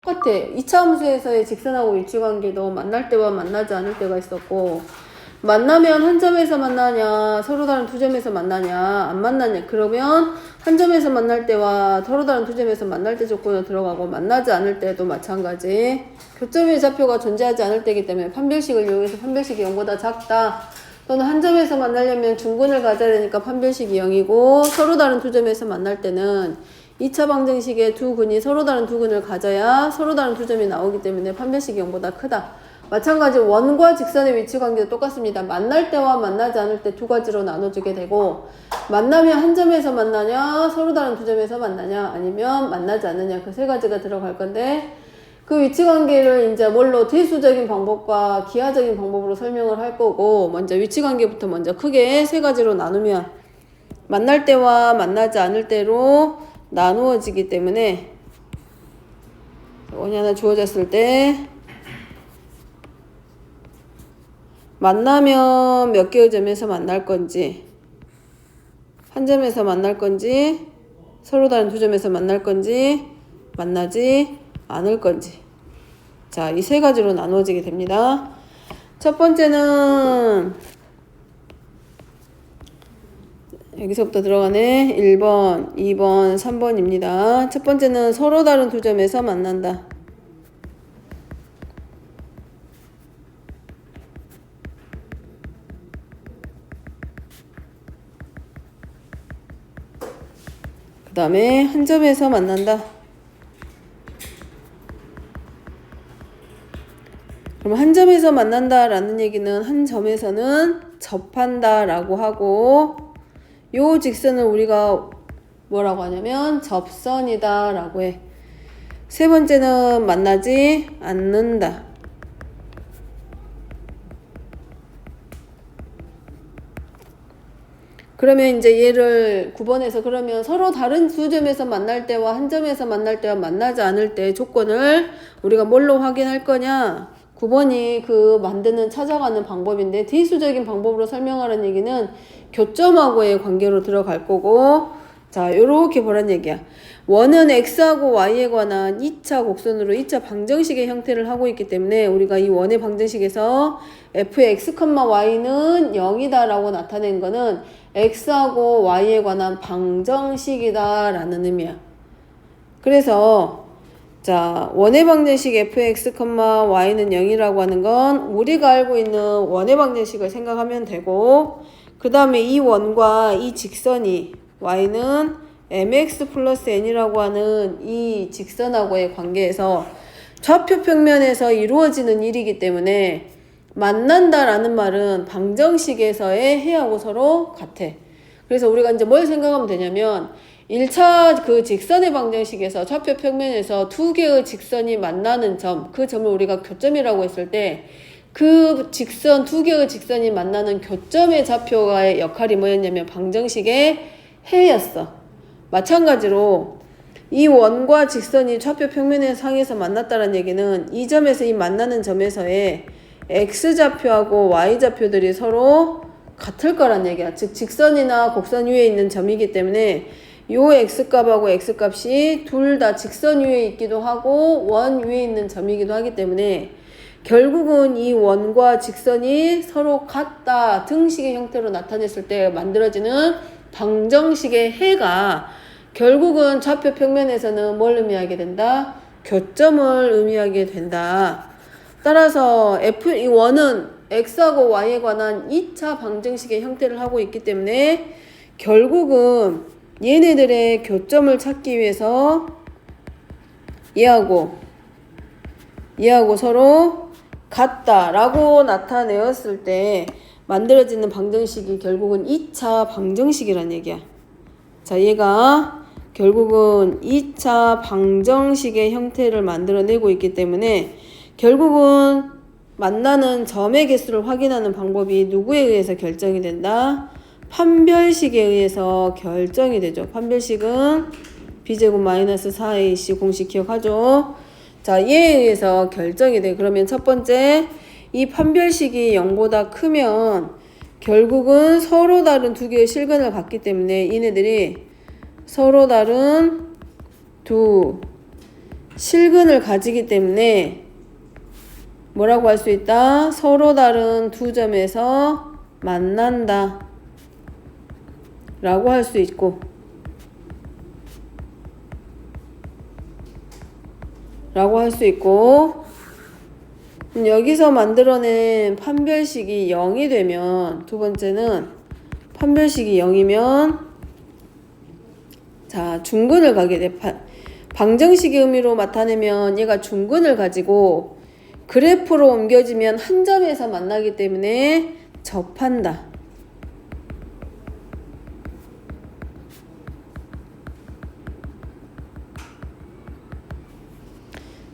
똑같아. 2차 함수에서의 직선하고 위치관계도 만날 때와 만나지 않을 때가 있었고, 만나면 한 점에서 만나냐, 서로 다른 두 점에서 만나냐, 안 만나냐. 그러면 한 점에서 만날 때와 서로 다른 두 점에서 만날 때 조건으로 들어가고, 만나지 않을 때도 마찬가지. 교점의 좌표가 존재하지 않을 때이기 때문에 판별식을 이용해서 판별식이 0보다 작다. 또는 한 점에서 만나려면 중근을 가져야 되니까 판별식이 0이고, 서로 다른 두 점에서 만날 때는 2차 방정식의 두 근이 서로 다른 두 근을 가져야 서로 다른 두 점이 나오기 때문에 판별식이 0보다 크다. 마찬가지로 원과 직선의 위치 관계도 똑같습니다. 만날 때와 만나지 않을 때 두 가지로 나눠주게 되고, 만나면 한 점에서 만나냐, 서로 다른 두 점에서 만나냐, 아니면 만나지 않느냐, 그 세 가지가 들어갈 건데, 그 위치 관계를 이제 뭘로 대수적인 방법과 기하적인 방법으로 설명을 할 거고, 먼저 위치 관계부터 먼저 크게 세 가지로 나누면 만날 때와 만나지 않을 때로 나누어지기 때문에, 원이 하나 주어졌을 때 만나면 몇 개의 점에서 만날 건지, 한 점에서 만날 건지, 서로 다른 두 점에서 만날 건지, 만나지 않을 건지. 자, 이 세 가지로 나누어지게 됩니다. 첫 번째는 여기서부터 들어가네. 1번, 2번, 3번입니다. 첫 번째는 서로 다른 두 점에서 만난다. 그 다음에 한 점에서 만난다. 그럼 한 점에서 만난다라는 얘기는 한 점에서는 접한다라고 하고, 요 직선을 우리가 뭐라고 하냐면 접선이다라고 해. 세 번째는 만나지 않는다. 그러면 이제 얘를 9번에서 그러면 서로 다른 두 점에서 만날 때와 한 점에서 만날 때와 만나지 않을 때 조건을 우리가 뭘로 확인할 거냐? 9번이 그 만드는 찾아가는 방법인데, 대수적인 방법으로 설명하라는 얘기는 교점하고의 관계로 들어갈 거고, 자, 요렇게 보란 얘기야. 원은 x하고 y에 관한 2차 곡선으로 2차 방정식의 형태를 하고 있기 때문에 우리가 이 원의 방정식에서 f의 x, y는 0이다 라고 나타낸 거는 x하고 y에 관한 방정식이다 라는 의미야. 그래서 자, 원의 방정식 fx, y는 0이라고 하는 건 우리가 알고 있는 원의 방정식을 생각하면 되고, 그 다음에 이 원과 이 직선이 y는 mx 플러스 n이라고 하는 이 직선하고의 관계에서 좌표 평면에서 이루어지는 일이기 때문에 만난다라는 말은 방정식에서의 해하고 서로 같아. 그래서 우리가 이제 뭘 생각하면 되냐면, 1차 그 직선의 방정식에서 좌표 평면에서 두 개의 직선이 만나는 점, 그 점을 우리가 교점이라고 했을 때, 그 직선, 두 개의 직선이 만나는 교점의 좌표의 역할이 뭐였냐면 방정식의 해였어. 마찬가지로 이 원과 직선이 좌표 평면의 상에서 만났다는 얘기는 이 점에서 이 만나는 점에서의 x좌표하고 y좌표들이 서로 같을 거란 얘기야. 즉 직선이나 곡선 위에 있는 점이기 때문에 요 x값하고 x값이 둘 다 직선 위에 있기도 하고 원 위에 있는 점이기도 하기 때문에 결국은 이 원과 직선이 서로 같다 등식의 형태로 나타냈을 때 만들어지는 방정식의 해가 결국은 좌표 평면에서는 뭘 의미하게 된다? 교점을 의미하게 된다. 따라서 이 원은 x하고 y에 관한 2차 방정식의 형태를 하고 있기 때문에 결국은 얘네들의 교점을 찾기 위해서 얘하고 서로 같다라고 나타내었을 때 만들어지는 방정식이 결국은 2차 방정식이란 얘기야. 자, 얘가 결국은 2차 방정식의 형태를 만들어내고 있기 때문에 결국은 만나는 점의 개수를 확인하는 방법이 누구에 의해서 결정이 된다? 판별식에 의해서 결정이 되죠. 판별식은 b제곱 마이너스 4ac 공식 기억하죠? 자, 얘에 의해서 결정이 돼. 그러면 첫 번째, 이 판별식이 0보다 크면 결국은 서로 다른 두 개의 실근을 갖기 때문에 얘네들이 서로 다른 두 실근을 가지기 때문에 뭐라고 할 수 있다? 서로 다른 두 점에서 만난다 라고 할 수 있고, 여기서 만들어낸 판별식이 0이 되면, 두 번째는 판별식이 0이면 자 중근을 가게 돼. 방정식의 의미로 나타내면 얘가 중근을 가지고 그래프로 옮겨지면 한 점에서 만나기 때문에 접한다.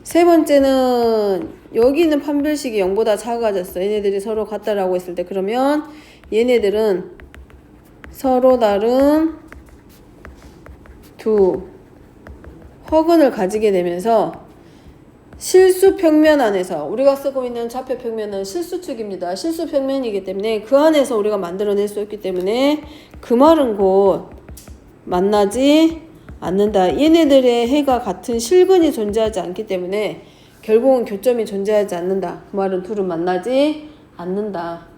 세 번째는 여기는 판별식이 0보다 작아졌어. 얘네들이 서로 같다라고 했을 때, 그러면 얘네들은 서로 다른 두 허근을 가지게 되면서 실수 평면 안에서, 우리가 쓰고 있는 좌표 평면은 실수축입니다. 실수 평면이기 때문에 그 안에서 우리가 만들어낼 수 있기 때문에 그 말은 곧 만나지 않는다. 얘네들의 해가 같은 실근이 존재하지 않기 때문에 결국은 교점이 존재하지 않는다. 그 말은 둘은 만나지 않는다.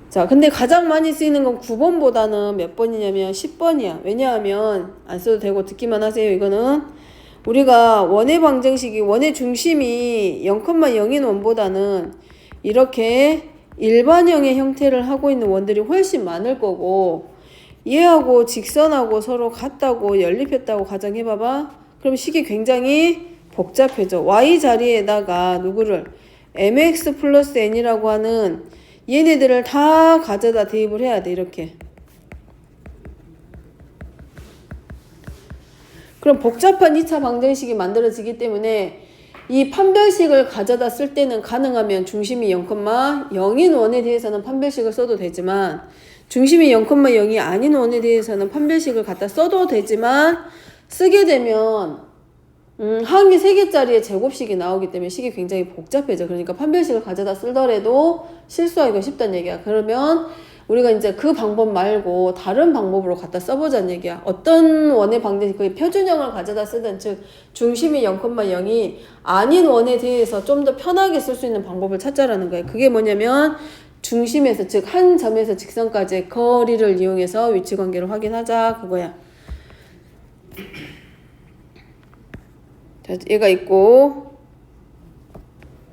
자, 근데 가장 많이 쓰이는 건 9번보다는 몇 번이냐면 10번이야. 왜냐하면 안 써도 되고 듣기만 하세요. 이거는 우리가 원의 방정식이 원의 중심이 0,0인 원보다는 이렇게 일반형의 형태를 하고 있는 원들이 훨씬 많을 거고, 얘하고 직선하고 서로 같다고 연립했다고 가정해봐봐. 그럼 식이 굉장히 복잡해져. y 자리에다가 누구를 mx 플러스 n이라고 하는 얘네들을 다 가져다 대입을 해야 돼. 이렇게. 그럼 복잡한 2차 방정식이 만들어지기 때문에 이 판별식을 가져다 쓸 때는 가능하면 중심이 0,0인 원에 대해서는 판별식을 써도 되지만, 중심이 0,0이 아닌 원에 대해서는 판별식을 갖다 써도 되지만, 쓰게 되면 항이 3개짜리의 제곱식이 나오기 때문에 식이 굉장히 복잡해져. 그러니까 판별식을 가져다 쓰더라도 실수하기가 쉽다는 얘기야. 그러면 우리가 이제 그 방법 말고 다른 방법으로 갖다 써보자는 얘기야. 어떤 원의 방정식, 그 표준형을 가져다 쓰든, 즉 중심이 0,0이 아닌 원에 대해서 좀 더 편하게 쓸 수 있는 방법을 찾자라는 거야. 그게 뭐냐면 중심에서, 즉 한 점에서 직선까지의 거리를 이용해서 위치관계를 확인하자, 그거야. 자, 얘가 있고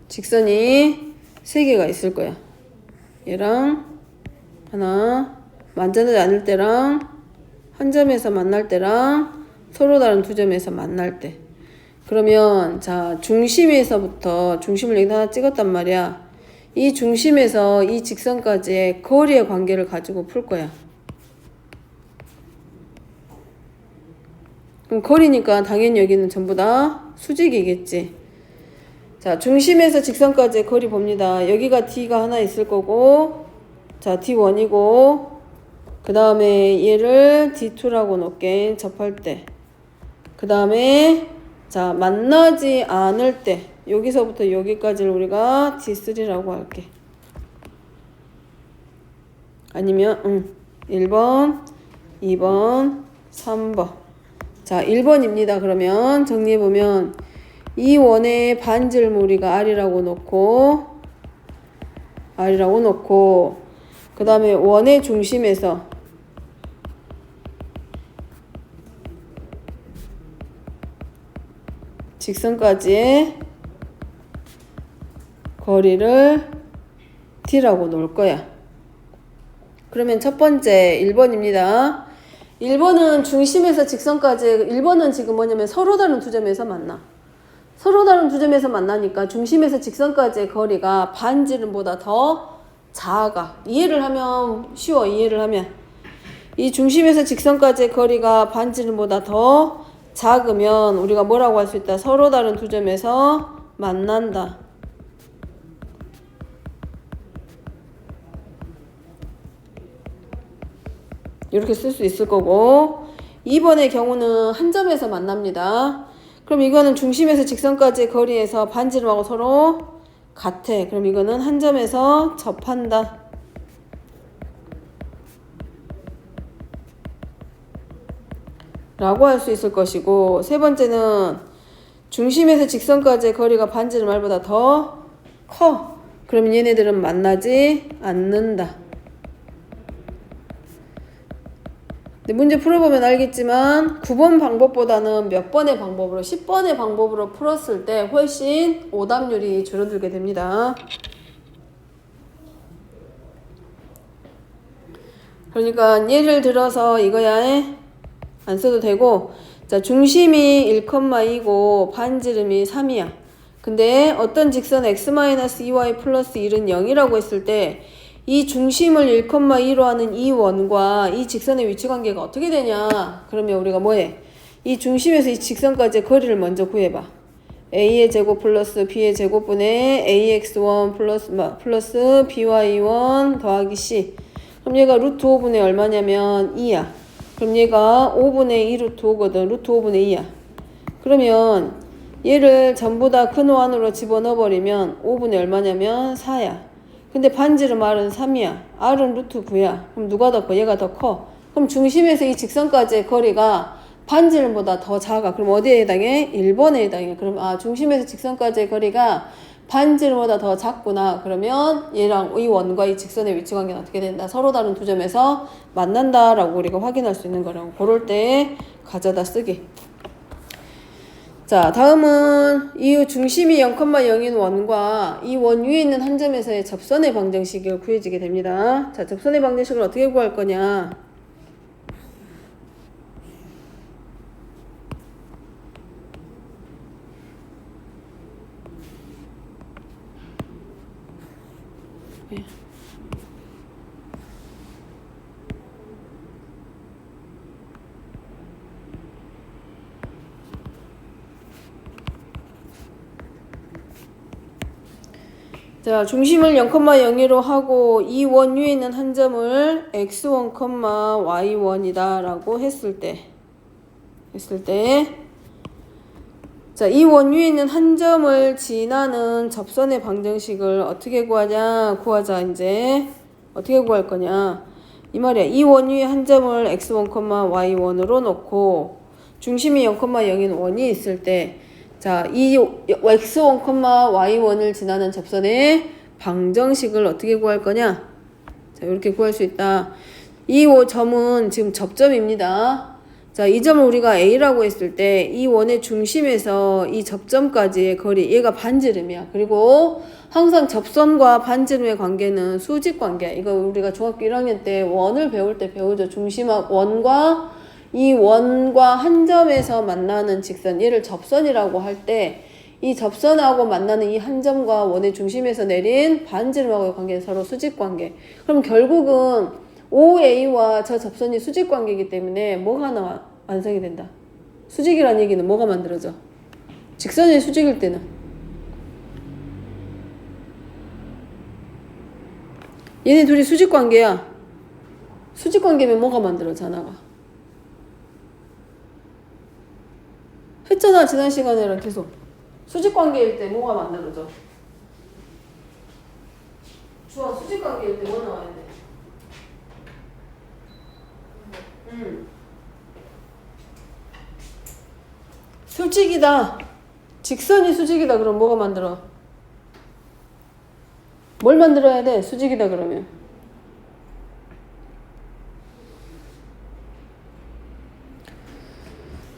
직선이 3개가 있을 거야. 얘랑 하나, 만나지 않을 때랑 한 점에서 만날 때랑 서로 다른 두 점에서 만날 때. 그러면 자 중심에서부터, 중심을 여기다 하나 찍었단 말이야. 이 중심에서 이 직선까지의 거리의 관계를 가지고 풀 거야. 그럼 거리니까 당연히 여기는 전부 다 수직이겠지. 자, 중심에서 직선까지의 거리 봅니다. 여기가 D가 하나 있을 거고, 자, D1이고, 그 다음에 얘를 D2라고 놓게, 접할 때. 그 다음에, 자, 만나지 않을 때. 여기서부터 여기까지를 우리가 D3라고 할게. 아니면, 1번, 2번, 3번. 자, 1번입니다. 그러면 정리해보면, 이 원의 반지름을 우리가 R이라고 놓고, 그 다음에 원의 중심에서 직선까지의 거리를 D라고 놓을 거야. 그러면 첫 번째 1번입니다. 1번은 중심에서 직선까지, 1번은 지금 뭐냐면 서로 다른 두 점에서 만나. 서로 다른 두 점에서 만나니까 중심에서 직선까지의 거리가 반지름보다 더 작아. 이해를 하면 쉬워. 이해를 하면 이 중심에서 직선까지의 거리가 반지름보다 더 작으면 우리가 뭐라고 할 수 있다? 서로 다른 두 점에서 만난다. 이렇게 쓸 수 있을 거고, 2번의 경우는 한 점에서 만납니다. 그럼 이거는 중심에서 직선까지의 거리에서 반지름하고 서로 같아. 그럼 이거는 한 점에서 접한다. 라고 할 수 있을 것이고, 세 번째는 중심에서 직선까지의 거리가 반지름 r보다 더 커. 그러면 얘네들은 만나지 않는다. 근데 문제 풀어보면 알겠지만 9번 방법보다는 몇 번의 방법으로 10번의 방법으로 풀었을 때 훨씬 오답률이 줄어들게 됩니다. 그러니까 예를 들어서 이거야 안 써도 되고, 자 중심이 1,2고 반지름이 3이야. 근데 어떤 직선 x-2y 플러스 1은 0이라고 했을 때 이 중심을 1,2로 하는 이 원과 이 직선의 위치관계가 어떻게 되냐? 그러면 우리가 뭐해? 이 중심에서 이 직선까지의 거리를 먼저 구해봐. a의 제곱 플러스 b의 제곱분의 ax1 플러스 by1 더하기 c. 그럼 얘가 루트 5분의 얼마냐면 2야. 그럼 얘가 5분의 2 루트 5거든. 루트 5분의 2야. 그러면 얘를 전부 다 큰 호 안으로 집어넣어버리면 5분의 얼마냐면 4야. 근데 반지름 r은 3이야. r은 루트 9야. 그럼 누가 더 커? 얘가 더 커. 그럼 중심에서 이 직선까지의 거리가 반지름보다 더 작아. 그럼 어디에 해당해? 1번에 해당해. 그럼 중심에서 직선까지의 거리가 반지름보다 더 작구나. 그러면 얘랑 이 원과 이 직선의 위치관계는 어떻게 된다? 서로 다른 두 점에서 만난다라고 우리가 확인할 수 있는 거라고. 그럴 때 가져다 쓰기. 자, 다음은 이 중심이 0,0인 원과 이 원 위에 있는 한 점에서의 접선의 방정식이 구해지게 됩니다. 자, 접선의 방정식을 어떻게 구할 거냐? 자, 중심을 0,02로 하고 이 원 위에 있는 한 점을 x1, y1이다 라고 했을 때 자, 이 원 위에 있는 한 점을 지나는 접선의 방정식을 어떻게 구하자. 이제 어떻게 구할 거냐 이 말이야. 이 원 위에 한 점을 x1, y1으로 놓고 중심이 0,0인 원이 있을 때 자, 이 x1, y1을 지나는 접선의 방정식을 어떻게 구할 거냐? 자, 이렇게 구할 수 있다. 이 점은 지금 접점입니다. 자, 이 점을 우리가 A라고 했을 때 이 원의 중심에서 이 접점까지의 거리, 얘가 반지름이야. 그리고 항상 접선과 반지름의 관계는 수직 관계야. 이거 우리가 중학교 1학년 때 원을 배울 때 배우죠. 이 원과 한 점에서 만나는 직선, 얘를 접선이라고 할 때 이 접선하고 만나는 이 한 점과 원의 중심에서 내린 반지름하고의 관계는 서로 수직관계. 그럼 결국은 OA와 저 접선이 수직관계이기 때문에 뭐가 하나 완성이 된다. 수직이라는 얘기는 뭐가 만들어져? 직선이 수직일 때는 얘네 둘이 수직관계야. 수직관계면 뭐가 만들어져? 하나가 했잖아. 지난 시간에는 계속 수직관계일 때 뭐가 만들어져? 주아 수직관계일 때 뭐 나와야 돼? 수직이다. 직선이 수직이다. 그럼 뭐가 만들어? 뭘 만들어야 돼? 수직이다 그러면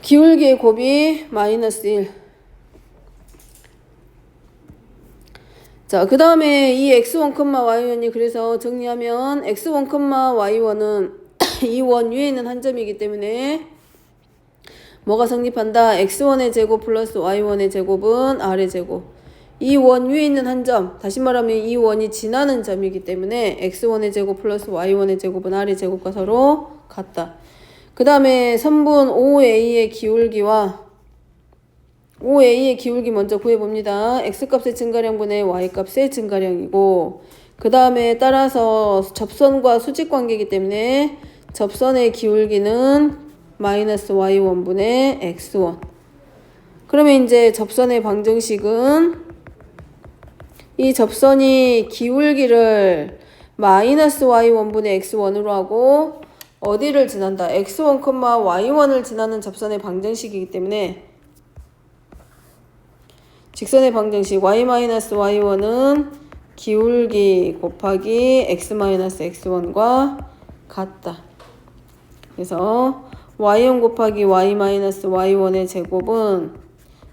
기울기의 곱이 마이너스 1. 자, 그 다음에 이 x1, y1이 그래서 정리하면 x1, y1은 이 원 위에 있는 한 점이기 때문에 뭐가 성립한다? x1의 제곱 플러스 y1의 제곱은 r의 제곱. 이 원 위에 있는 한 점, 다시 말하면 이 원이 지나는 점이기 때문에 x1의 제곱 플러스 y1의 제곱은 r의 제곱과 서로 같다. 그 다음에 선분 OA의 기울기와 OA의 기울기 먼저 구해봅니다. x값의 증가량분의 y값의 증가량이고 그 다음에 따라서 접선과 수직관계이기 때문에 접선의 기울기는 마이너스 y1분의 x1. 그러면 이제 접선의 방정식은 이 접선이 기울기를 마이너스 y1분의 x1으로 하고 어디를 지난다? x1, y1을 지나는 접선의 방정식이기 때문에 직선의 방정식 y-y1은 기울기 곱하기 x-x1과 같다. 그래서 y1 곱하기 y-y1의 제곱은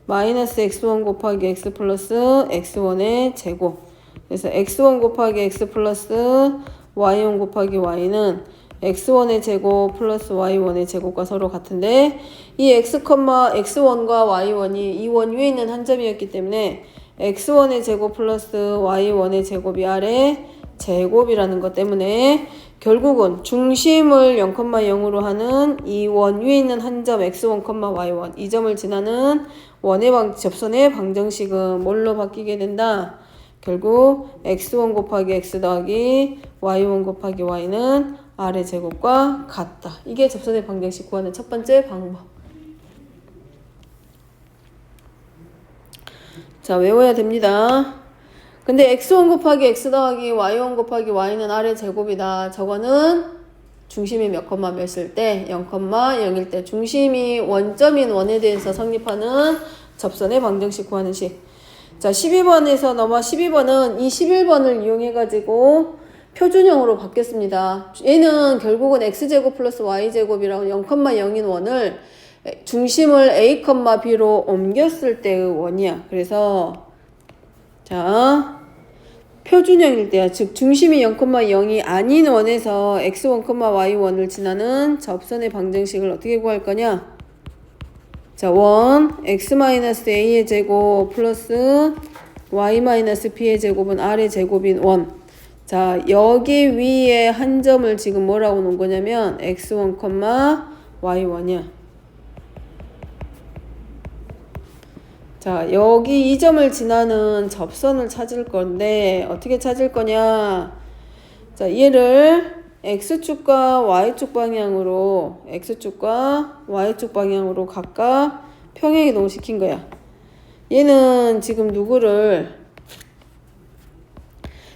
마이너스 x1 곱하기 x 플러스 x1의 제곱. 그래서 x1 곱하기 x 플러스 y1 곱하기 y는 x1의 제곱 플러스 y1의 제곱과 서로 같은데 이 x,x1과 y1이 이 원위에 있는 한 점이었기 때문에 x1의 제곱 플러스 y1의 제곱이 아래 제곱이라는 것 때문에 결국은 중심을 0,0으로 하는 이 원위에 있는 한 점 x1, y1 이 점을 지나는 접선의 방정식은 뭘로 바뀌게 된다? 결국 x1 곱하기 x 더하기 y1 곱하기 y는 아래 제곱과 같다. 이게 접선의 방정식 구하는 첫 번째 방법. 자, 외워야 됩니다. 근데 x1 곱하기 x 더하기 y1 곱하기 y는 아래 제곱이다. 저거는 중심이 몇 콤마 몇일 때 0,0일 때 중심이 원점인 원에 대해서 성립하는 접선의 방정식 구하는 식. 자, 12번에서 넘어 12번은 이 11번을 이용해가지고 표준형으로 바뀌었습니다. 얘는 결국은 x제곱 플러스 y제곱이라고 0,0인 원을 중심을 a, b로 옮겼을 때의 원이야. 그래서 자, 표준형일 때야. 즉 중심이 0,0이 아닌 원에서 x1, y1을 지나는 접선의 방정식을 어떻게 구할 거냐? 자, 원 x-a의 제곱 플러스 y-b의 제곱은 r의 제곱인 원. 자, 여기 위에 한 점을 지금 뭐라고 놓은 거냐면 x1, y1이야. 자, 여기 이 점을 지나는 접선을 찾을 건데 어떻게 찾을 거냐? 자, 얘를 x축과 y축 방향으로 각각 평행이동 시킨 거야. 얘는 지금 누구를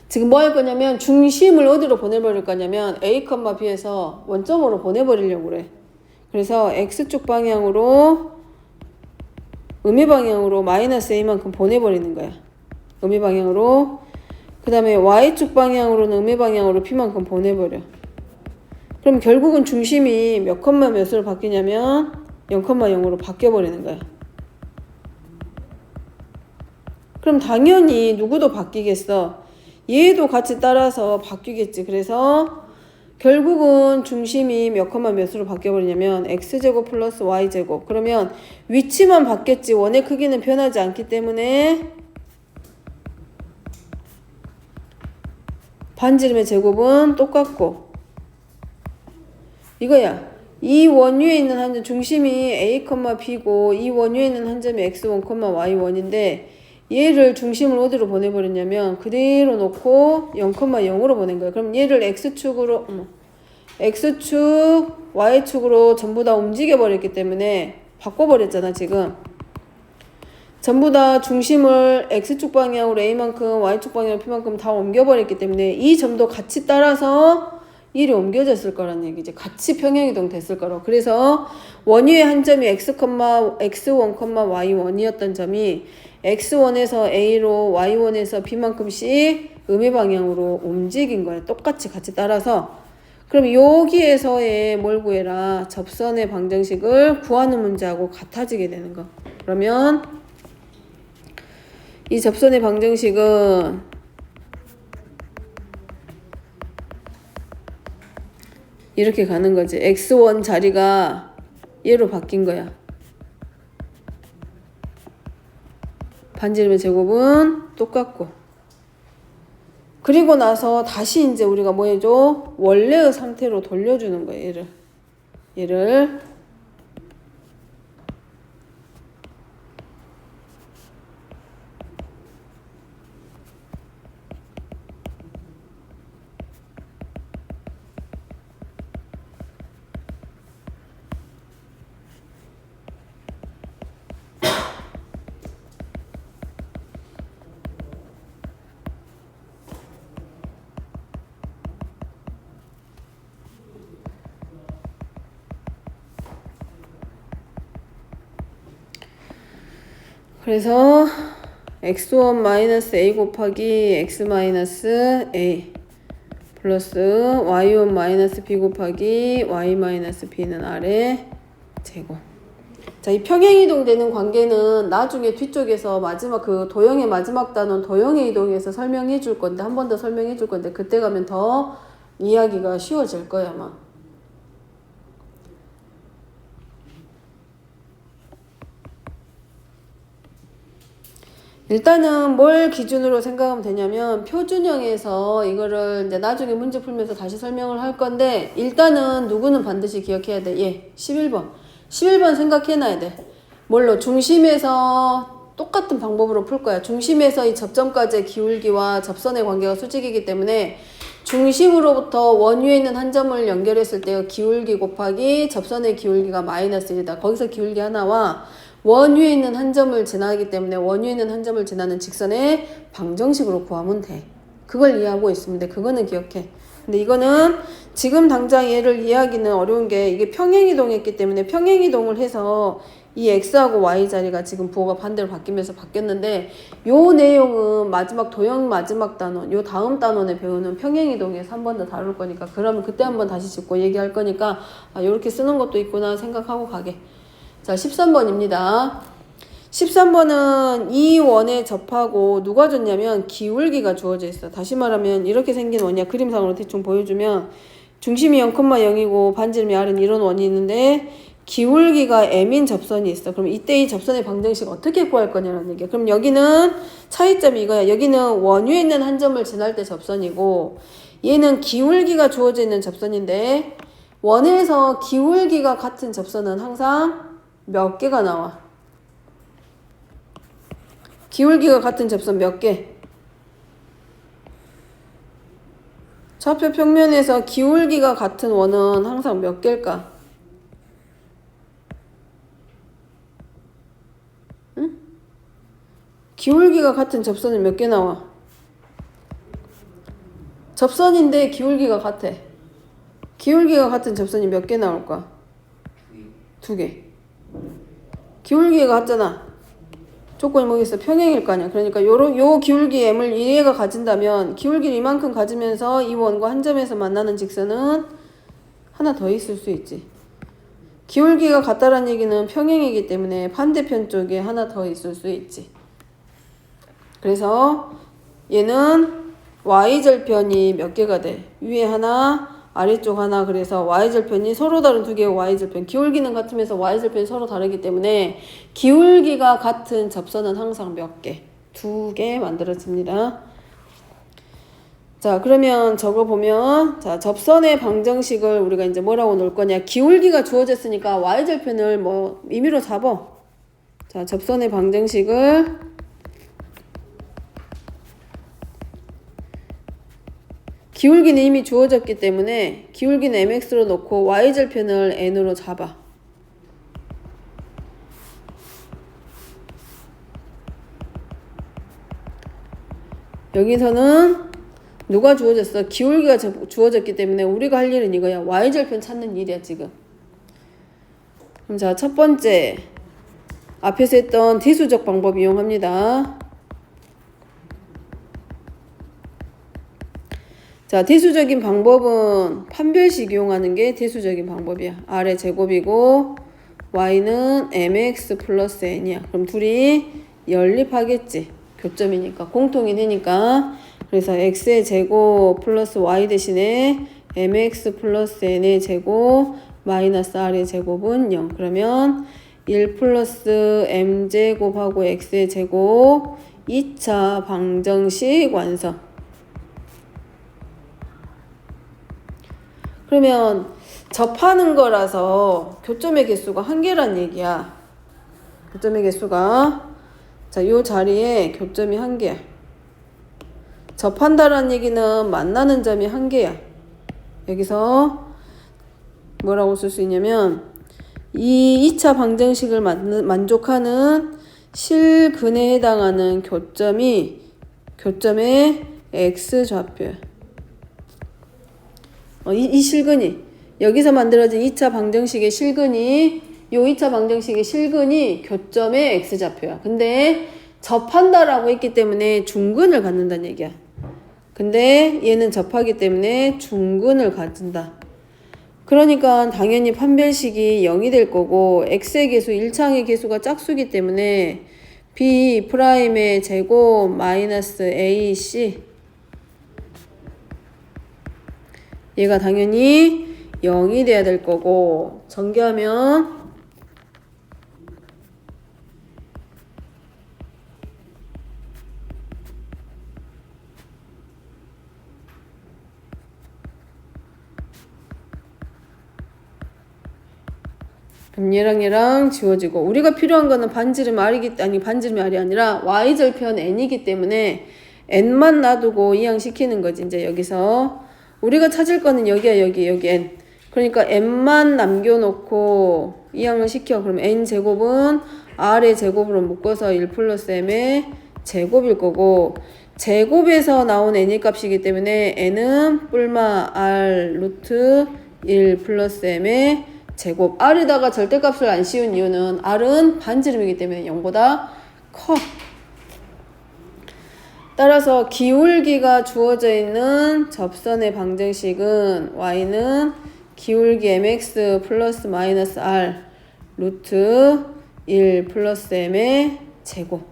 지금 뭐 할 거냐면 중심을 어디로 보내버릴 거냐면 a, b에서 원점으로 보내버리려고 그래. 그래서 x축 방향으로 음의 방향으로 마이너스 a만큼 보내버리는 거야. 음의 방향으로. 그 다음에 y축 방향으로는 음의 방향으로 p만큼 보내버려. 그럼 결국은 중심이 몇 컴마 몇으로 바뀌냐면 0,0으로 바뀌어버리는 거야. 그럼 당연히 누구도 바뀌겠어. 얘도 같이 따라서 바뀌겠지. 그래서 결국은 중심이 몇 컴마 몇으로 바뀌어버리냐면 x제곱 플러스 y제곱. 그러면 위치만 바뀌었지 원의 크기는 변하지 않기 때문에 반지름의 제곱은 똑같고 이거야. 이 원위에 있는 한 점 중심이 a, b고 이 원위에 있는 한 점이 x1, y1인데 얘를 중심을 어디로 보내버렸냐면 그대로 놓고 0,0으로 보낸 거야. 그럼 얘를 x축으로 x축, y축으로 전부 다 움직여 버렸기 때문에 바꿔버렸잖아 지금. 전부 다 중심을 x축 방향으로 a만큼 y축 방향으로 p만큼 다 옮겨버렸기 때문에 이 점도 같이 따라서 일이 옮겨졌을 거라는 얘기지. 같이 평행이동 됐을 거라고. 그래서 원위의 한 점이 x1, y1이었던 점이 x1에서 a로 y1에서 b만큼씩 음의 방향으로 움직인 거야. 똑같이 같이 따라서. 그럼 여기에서의 뭘 구해라? 접선의 방정식을 구하는 문제하고 같아지게 되는 거. 그러면 이 접선의 방정식은 이렇게 가는 거지. x1 자리가 얘로 바뀐 거야. 반지름의 제곱은 똑같고. 그리고 나서 다시 이제 우리가 뭐 해줘? 원래의 상태로 돌려주는 거야, 얘를. 그래서 x1 마이너스 a 곱하기 x 마이너스 a 플러스 y1 마이너스 b 곱하기 y 마이너스 b는 아래 제곱. 자, 이 평행이동 되는 관계는 나중에 뒤쪽에서 마지막 그 도형의 마지막 단원 도형의 이동에서 설명해 줄 건데, 한 번 더 설명해 줄 건데, 그때 가면 더 이야기가 쉬워질 거야, 아마. 일단은 뭘 기준으로 생각하면 되냐면, 표준형에서 이거를 이제 나중에 문제 풀면서 다시 설명을 할 건데, 일단은 누구는 반드시 기억해야 돼. 얘 11번 생각해놔야 돼. 뭘로? 중심에서 똑같은 방법으로 풀 거야. 중심에서 이 접점까지의 기울기와 접선의 관계가 수직이기 때문에 중심으로부터 원위에 있는 한 점을 연결했을 때 기울기 곱하기 접선의 기울기가 마이너스 1이다. 거기서 기울기 하나와 원위에 있는 한 점을 지나기 때문에 원위에 있는 한 점을 지나는 직선의 방정식으로 구하면 돼. 그걸 이해하고 있습니다. 그거는 기억해. 근데 이거는 지금 당장 얘를 이해하기는 어려운 게, 이게 평행이동했기 때문에 평행이동을 해서 이 x하고 y 자리가 지금 부호가 반대로 바뀌면서 바뀌었는데, 요 내용은 마지막 도형 마지막 단원, 요 다음 단원에 배우는 평행이동에서 한 번 더 다룰 거니까, 그러면 그때 한번 다시 짚고 얘기할 거니까, 아, 요렇게 쓰는 것도 있구나 생각하고 가게. 자, 13번입니다. 13번은 이 원에 접하고 누가 줬냐면 기울기가 주어져 있어. 다시 말하면 이렇게 생긴 원이야. 그림상으로 대충 보여주면 중심이 0,0이고 반지름이 R은 이런 원이 있는데 기울기가 M인 접선이 있어. 그럼 이때 이 접선의 방정식 어떻게 구할 거냐는 얘기야. 그럼 여기는 차이점이 이거야. 여기는 원위에 있는 한 점을 지날 때 접선이고, 얘는 기울기가 주어져 있는 접선인데, 원에서 기울기가 같은 접선은 항상 몇 개가 나와? 기울기가 같은 접선 몇 개? 좌표 평면에서 기울기가 같은 원은 항상 몇 개일까? 응? 기울기가 같은 접선은 몇 개 나와? 접선인데 기울기가 같아. 기울기가 같은 접선이 몇 개 나올까? 2개. 기울기가 같잖아. 조건이 뭐겠어? 평행일 거 아니야. 그러니까 요 기울기 m을 얘가 가진다면, 기울기를 이만큼 가지면서 이 원과 한 점에서 만나는 직선은 하나 더 있을 수 있지. 기울기가 같다라는 얘기는 평행이기 때문에 반대편 쪽에 하나 더 있을 수 있지. 그래서 얘는 y절편이 몇 개가 돼? 위에 하나, 아래쪽 하나. 그래서 y절편이 서로 다른 두 개의 y절편, 기울기는 같으면서 y절편이 서로 다르기 때문에 기울기가 같은 접선은 항상 몇 개? 2개 만들어집니다. 자, 그러면 저거 보면, 자, 접선의 방정식을 우리가 이제 뭐라고 놓을 거냐? 기울기가 주어졌으니까 y절편을 뭐 임의로 잡아. 자, 접선의 방정식을 기울기는 이미 주어졌기 때문에 기울기는 mx로 놓고 y절편을 n으로 잡아. 여기서는 누가 주어졌어? 기울기가 주어졌기 때문에 우리가 할 일은 이거야. y절편 찾는 일이야 지금. 그럼 자, 첫 번째 앞에서 했던 대수적 방법 이용합니다. 자, 대수적인 방법은 판별식 이용하는 게 대수적인 방법이야. R의 제곱이고 Y는 mx 플러스 n이야. 그럼 둘이 연립하겠지. 교점이니까. 공통이 되니까. 그래서 x의 제곱 플러스 y 대신에 mx 플러스 n의 제곱 마이너스 r의 제곱은 0. 그러면 1 플러스 m제곱하고 x의 제곱 2차 방정식 완성. 그러면 접하는 거라서 교점의 개수가 한 개란 얘기야. 교점의 개수가, 자, 요 자리에 교점이 한 개야. 접한다라는 얘기는 만나는 점이 한 개야. 여기서 뭐라고 쓸 수 있냐면, 이 2차 방정식을 만족하는 실근에 해당하는 교점의 x좌표야. 이 실근이, 여기서 만들어진 2차 방정식의 실근이 요 2차 방정식의 실근이 교점의 x좌표야. 근데 접한다라고 했기 때문에 중근을 갖는다는 얘기야. 근데 얘는 접하기 때문에 중근을 갖는다. 그러니까 당연히 판별식이 0이 될 거고 x의 개수 1창의 개수가 짝수기 때문에 b'의 제곱 마이너스 ac 얘가 당연히 0이 돼야 될 거고 전개하면 그럼 얘랑 지워지고 우리가 필요한 거는 반지름이 R이 아니라 y절편 n이기 때문에 n만 놔두고 이항시키는 거지. 이제 여기서 우리가 찾을 거는 여기야. 여기 n. 그러니까 n만 남겨놓고 이항을 시켜. 그럼 n제곱은 r의 제곱으로 묶어서 1 플러스 m의 제곱일 거고 제곱에서 나온 n의 값이기 때문에 n은 뿔마 r 루트 1 플러스 m의 제곱. r에다가 절대값을 안 씌운 이유는 r은 반지름이기 때문에 0보다 커. 따라서 기울기가 주어져 있는 접선의 방정식은 y는 기울기 mx 플러스 마이너스 r 루트 1 플러스 m의 제곱.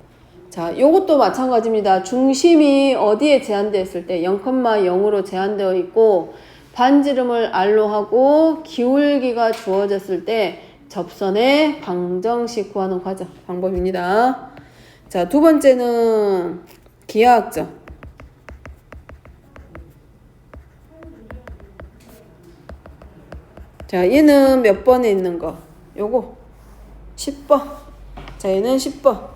자, 요것도 마찬가지입니다. 중심이 어디에 제한되어 있을 때 0,0으로 제한되어 있고 반지름을 r로 하고 기울기가 주어졌을 때 접선의 방정식 구하는 과정 방법입니다. 자, 두 번째는 기하학적. 자, 얘는 몇 번에 있는 거? 요거 10번. 자, 얘는 10번.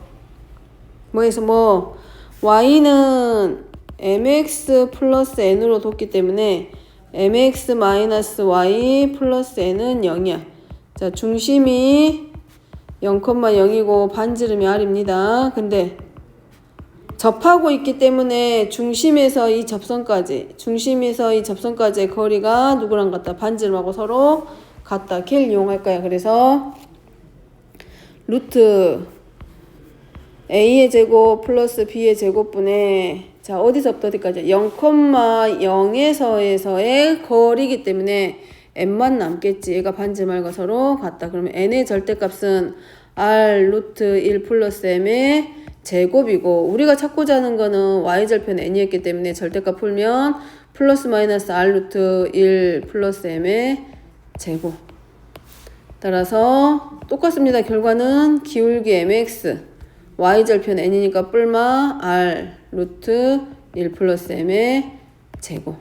y는 mx 플러스 n으로 뒀기 때문에 mx 마이너스 y 플러스 n은 0이야. 자, 중심이 0,0이고 반지름이 r입니다. 근데 접하고 있기 때문에 중심에서 이 접선까지의 거리가 누구랑 같다? 반지름하고 서로 같다. 걔를 이용할 거야. 그래서 루트 a의 제곱 플러스 b의 제곱분의 자, 어디서부터 어디까지? 0,0에서의 거리이기 때문에 n만 남겠지. 얘가 반지름과 서로 같다. 그러면 n의 절대값은 r 루트 1 플러스 m의 제곱이고 우리가 찾고자 하는 거는 y절편 n이었기 때문에 절대값 풀면 플러스 마이너스 r 루트 1 플러스 m의 제곱. 따라서 똑같습니다. 결과는 기울기 mx y절편 n이니까 뿔마 r 루트 1 플러스 m의 제곱.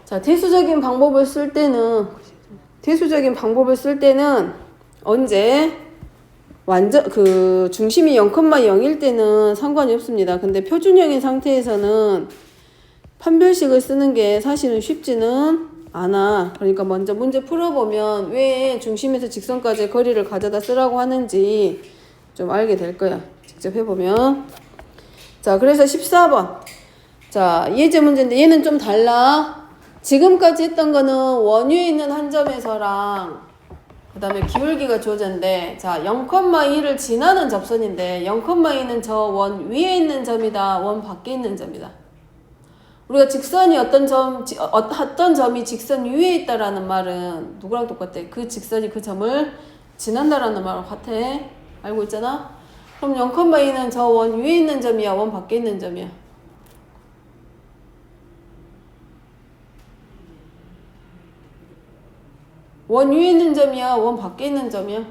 자, 대수적인 방법을 쓸 때는 언제 중심이 0,0일 때는 상관이 없습니다. 근데 표준형인 상태에서는 판별식을 쓰는 게 사실은 쉽지는 않아. 그러니까 먼저 문제 풀어보면 왜 중심에서 직선까지의 거리를 가져다 쓰라고 하는지 좀 알게 될 거야. 직접 해보면. 자, 그래서 14번. 자, 예제 문제인데 얘는 좀 달라. 지금까지 했던 거는 원위에 있는 한 점에서랑 그 다음에 기울기가 주어졌는데 자, 0,2를 지나는 접선인데 0,2는 저 원 위에 있는 점이다. 원 밖에 있는 점이다. 우리가 직선이 어떤 점이 직선 위에 있다라는 말은 누구랑 똑같아? 그 직선이 그 점을 지난다라는 말과 같아. 알고 있잖아? 그럼 0,2는 저 원 위에 있는 점이야? 원 밖에 있는 점이야? 원 위에 있는 점이야? 원 밖에 있는 점이야?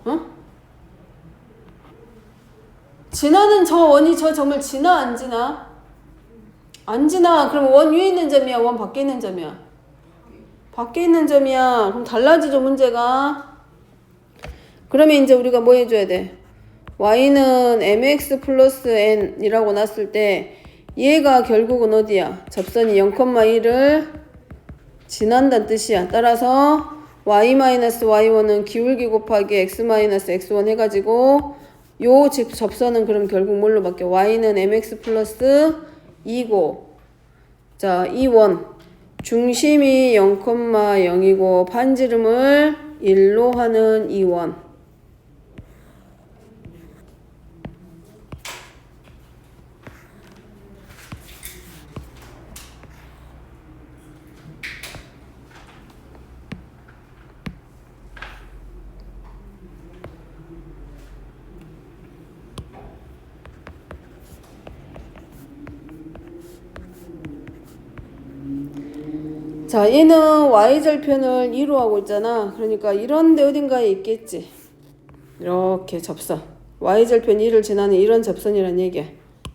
응? 지나는 저 원이 저 점을 지나 안 지나? 안 지나. 그럼 원 위에 있는 점이야? 원 밖에 있는 점이야? 밖에 있는 점이야. 그럼 달라지죠 문제가. 그러면 이제 우리가 뭐 해줘야 돼? y는 mx 플러스 n이라고 놨을 때 얘가 결국은 어디야? 접선이 0,1을 지난다는 뜻이야. 따라서 y-y1은 기울기 곱하기 x-x1 해가지고 요 접선은 그럼 결국 뭘로 바뀌어? y는 mx 플러스 2고 자, 2원 중심이 0,0이고 반지름을 1로 하는 이 원. 자, 얘는 y절편을 2로 하고 있잖아. 그러니까 이런 데 어딘가에 있겠지. 이렇게 접선. y절편 2를 지나는 이런 접선이란 얘기야.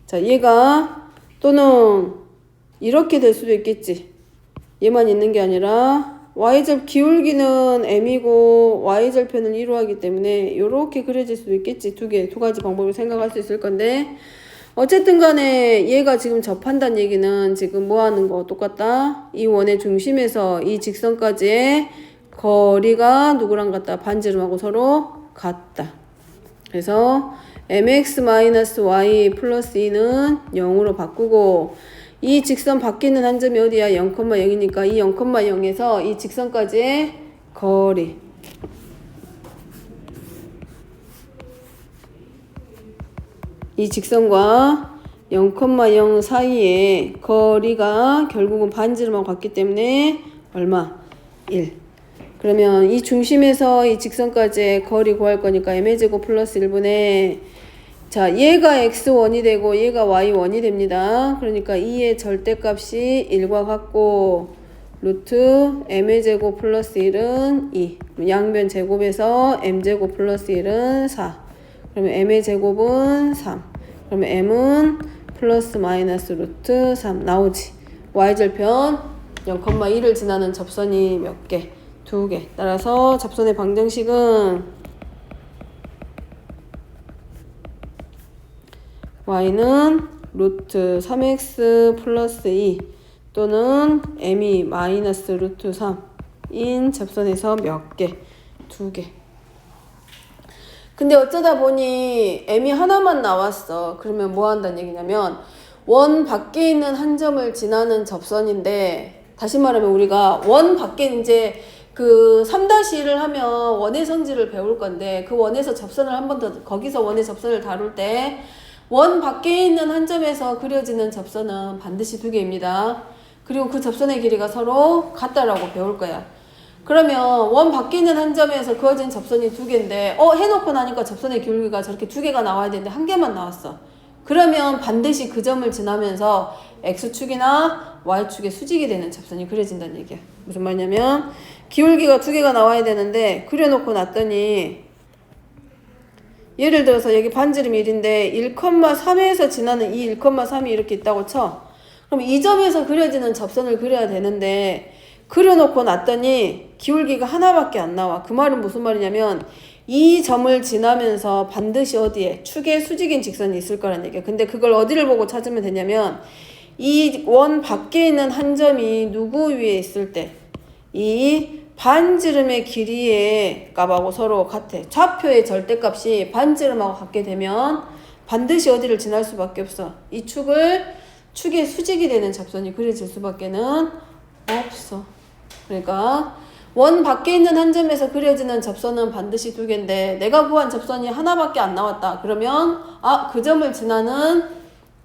자, 얘가 또는 이렇게 될 수도 있겠지. 얘만 있는 게 아니라 기울기는 m이고 y절편을 2로 하기 때문에 이렇게 그려질 수도 있겠지. 두 가지 방법을 생각할 수 있을 건데 어쨌든 간에 얘가 지금 접한다는 얘기는 지금 뭐 하는 거 똑같다. 이 원의 중심에서 이 직선까지의 거리가 누구랑 같다? 반지름하고 서로 같다. 그래서 mx-y 플러스 2는 0으로 바꾸고 이 직선 바뀌는 한 점이 어디야? 0,0이니까 이 0,0에서 이 직선까지의 거리 이 직선과 0,0 사이의 거리가 결국은 반지름하고 같기 때문에 얼마? 1. 그러면 이 중심에서 이 직선까지의 거리 구할 거니까 m의 제곱 플러스 1분의 자, 얘가 x1이 되고 얘가 y1이 됩니다. 그러니까 2의 절대값이 1과 같고 루트 m의 제곱 플러스 1은 2. 양변 제곱에서 m제곱 플러스 1은 4. 그러면 m의 제곱은 3. 그러면 m은 플러스 마이너스 루트 3 나오지. y절편 0,2를 지나는 접선이 몇 개? 2개. 따라서 접선의 방정식은 y는 루트 3x 플러스 2 또는 m이 마이너스 루트 3인 접선에서 몇 개? 2개. 근데 어쩌다 보니 m이 하나만 나왔어. 그러면 뭐 한다는 얘기냐면 원 밖에 있는 한 점을 지나는 접선인데 다시 말하면 우리가 원 밖에 이제 그 3-1을 하면 원의 성질을 배울 건데 그 원에서 접선을 한 번 더 거기서 원의 접선을 다룰 때 원 밖에 있는 한 점에서 그려지는 접선은 반드시 2개입니다. 그리고 그 접선의 길이가 서로 같다라고 배울 거야. 그러면 원 밖에 있는 한 점에서 그어진 접선이 2개인데 해놓고 나니까 접선의 기울기가 저렇게 2개가 나와야 되는데 1개만 나왔어. 그러면 반드시 그 점을 지나면서 x축이나 y축의 수직이 되는 접선이 그려진다는 얘기야. 무슨 말이냐면 기울기가 2개가 나와야 되는데 그려놓고 놨더니 예를 들어서 여기 반지름 1인데 1,3에서 지나는 이 1,3이 이렇게 있다고 쳐. 그럼 이 점에서 그려지는 접선을 그려야 되는데 그려놓고 놨더니 기울기가 하나밖에 안 나와. 그 말은 무슨 말이냐면 이 점을 지나면서 반드시 어디에 축의 수직인 직선이 있을 거란 얘기야. 근데 그걸 어디를 보고 찾으면 되냐면 이 원 밖에 있는 한 점이 누구 위에 있을 때 이 반지름의 길이의 값하고 서로 같아. 좌표의 절대값이 반지름하고 같게 되면 반드시 어디를 지날 수밖에 없어. 이 축의 수직이 되는 접선이 그려질 수밖에는 없어. 그러니까 원 밖에 있는 한 점에서 그려지는 접선은 반드시 2개인데 내가 구한 접선이 하나밖에 안 나왔다. 그러면 그 점을 지나는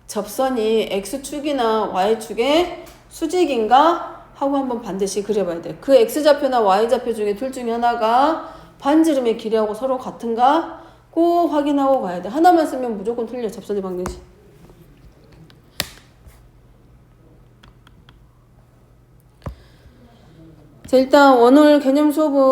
접선이 x축이나 y축의 수직인가 하고 한번 반드시 그려봐야 돼. 그 x좌표나 y좌표 중에 둘 중에 하나가 반지름의 길이하고 서로 같은가 꼭 확인하고 가야 돼. 하나만 쓰면 무조건 틀려. 접선의 방정식. 자, 일단 오늘 개념 수업은